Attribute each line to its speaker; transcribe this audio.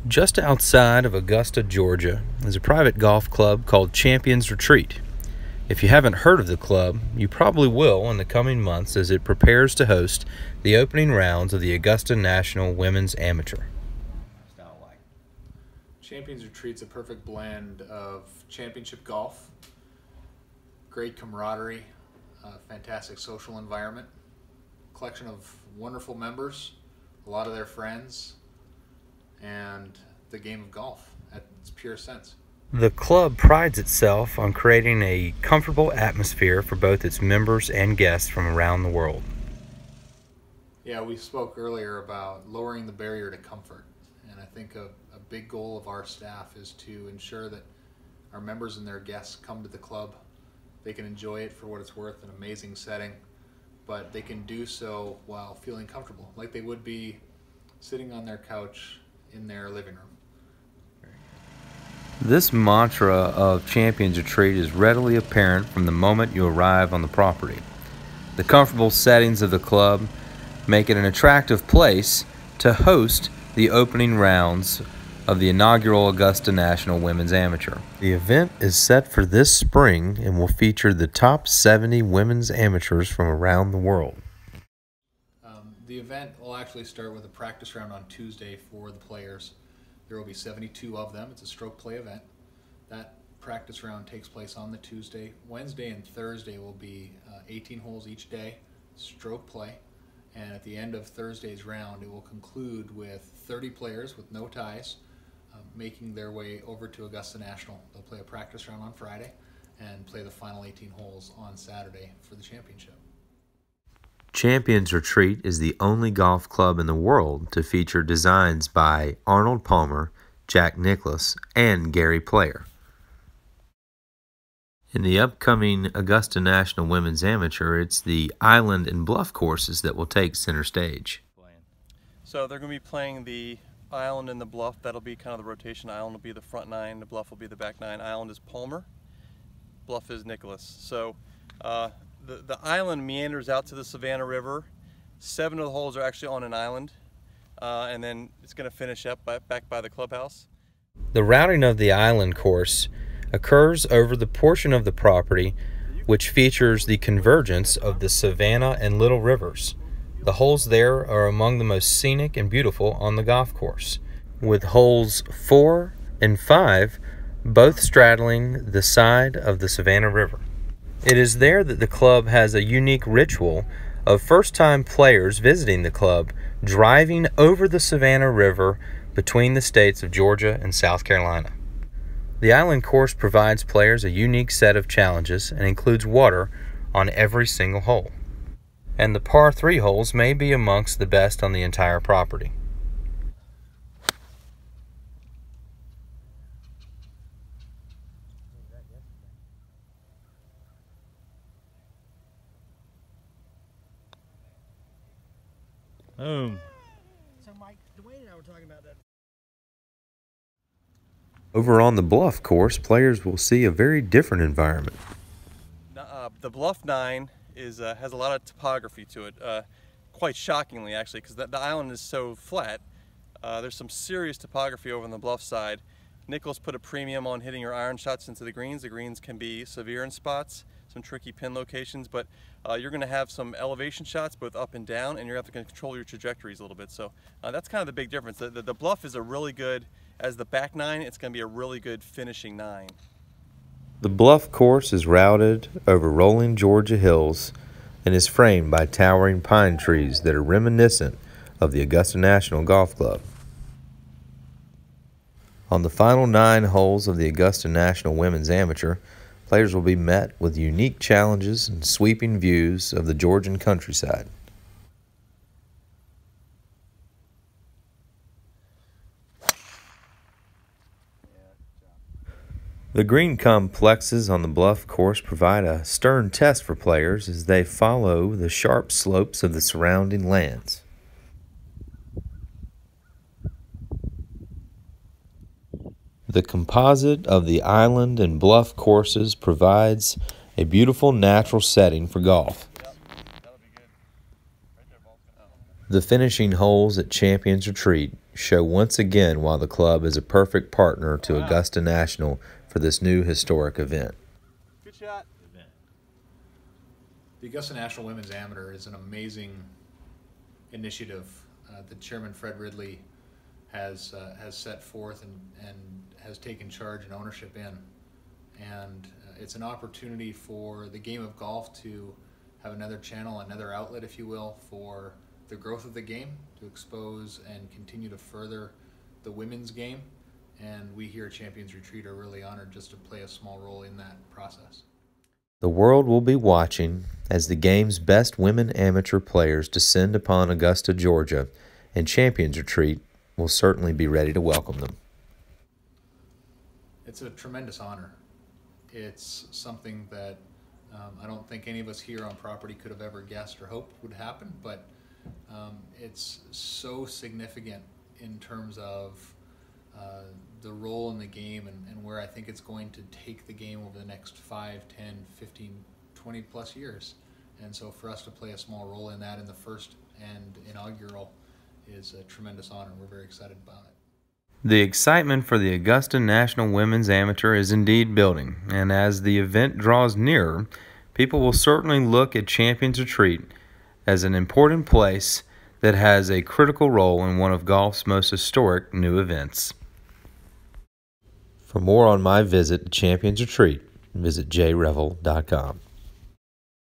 Speaker 1: Just outside of Augusta, Georgia, is a private golf club called Champions Retreat. If you haven't heard of the club, you probably will in the coming months as it prepares to host the opening rounds of the Augusta National Women's Amateur.
Speaker 2: Champions Retreat's a perfect blend of championship golf, great camaraderie, fantastic social environment, collection of wonderful members, a lot of their friends, and the game of golf at its pure sense.
Speaker 1: The club prides itself on creating a comfortable atmosphere for both its members and guests from around the world.
Speaker 2: Yeah, we spoke earlier about lowering the barrier to comfort, and I think a big goal of our staff is to ensure that our members and their guests come to the club. They can enjoy it for what it's worth, an amazing setting, but they can do so while feeling comfortable, like they would be sitting on their couch in their living room.
Speaker 1: This mantra of Champions Retreat is readily apparent from the moment you arrive on the property. The comfortable settings of the club make it an attractive place to host the opening rounds of the inaugural Augusta National Women's Amateur. The event is set for this spring and will feature the top 70 women's amateurs from around the world.
Speaker 2: The event will actually start with a practice round on Tuesday for the players. There will be 72 of them. It's a stroke play event. That practice round takes place on the Tuesday. Wednesday and Thursday will be 18 holes each day, stroke play. And at the end of Thursday's round, it will conclude with 30 players with no ties making their way over to Augusta National. They'll play a practice round on Friday and play the final 18 holes on Saturday for the championship.
Speaker 1: Champions Retreat is the only golf club in the world to feature designs by Arnold Palmer, Jack Nicklaus, and Gary Player. In the upcoming Augusta National Women's Amateur, it's the Island and Bluff courses that will take center stage.
Speaker 3: So they're going to be playing the Island and the Bluff. That'll be kind of the rotation. Island will be the front nine, the Bluff will be the back nine. Island is Palmer, Bluff is Nicklaus. So the island meanders out to the Savannah River. 7 of the holes are actually on an island, and then it's going to finish up back by the clubhouse.
Speaker 1: The routing of the island course occurs over the portion of the property which features the convergence of the Savannah and Little Rivers. The holes there are among the most scenic and beautiful on the golf course, with holes 4 and 5 both straddling the side of the Savannah River. It is there that the club has a unique ritual of first-time players visiting the club driving over the Savannah River between the states of Georgia and South Carolina. The island course provides players a unique set of challenges and includes water on every single hole. And the par 3 holes may be amongst the best on the entire property.
Speaker 4: Boom.
Speaker 5: So Mike, Dwayne and I were talking about that.
Speaker 1: Over on the Bluff course, players will see a very different environment.
Speaker 3: The Bluff 9 has a lot of topography to it, quite shockingly actually, because the island is so flat. There's some serious topography over on the Bluff side. Nicklaus put a premium on hitting your iron shots into the greens. The greens can be severe in spots, some tricky pin locations, but you're going to have some elevation shots both up and down, and you're going to have to control your trajectories a little bit. So that's kind of the big difference. The Bluff is a really good, as the back 9, it's going to be a really good finishing 9.
Speaker 1: The Bluff course is routed over rolling Georgia hills and is framed by towering pine trees that are reminiscent of the Augusta National Golf Club. On the final 9 holes of the Augusta National Women's Amateur, players will be met with unique challenges and sweeping views of the Georgian countryside. The green complexes on the Bluff course provide a stern test for players as they follow the sharp slopes of the surrounding lands. The composite of the Island and Bluff courses provides a beautiful natural setting for golf. The finishing holes at Champions Retreat show once again why the club is a perfect partner to Augusta National for this new historic event.
Speaker 3: Good shot.
Speaker 2: The Augusta National Women's Amateur is an amazing initiative that Chairman Fred Ridley has set forth and has taken charge and ownership in. And it's an opportunity for the game of golf to have another channel, another outlet, if you will, for the growth of the game, to expose and continue to further the women's game. And we here at Champions Retreat are really honored just to play a small role in that process.
Speaker 1: The world will be watching as the game's best women amateur players descend upon Augusta, Georgia, and Champions Retreat will certainly be ready to welcome them.
Speaker 2: It's a tremendous honor. It's something that I don't think any of us here on property could have ever guessed or hoped would happen, but it's so significant in terms of the role in the game and where I think it's going to take the game over the next 5, 10, 15, 20 plus years. And so for us to play a small role in that in the first and inaugural is a tremendous honor. We're very excited about it.
Speaker 1: The excitement for the Augusta National Women's Amateur is indeed building, and as the event draws nearer, people will certainly look at Champions Retreat as an important place that has a critical role in one of golf's most historic new events. For more on my visit to Champions Retreat, visit jrevell.com.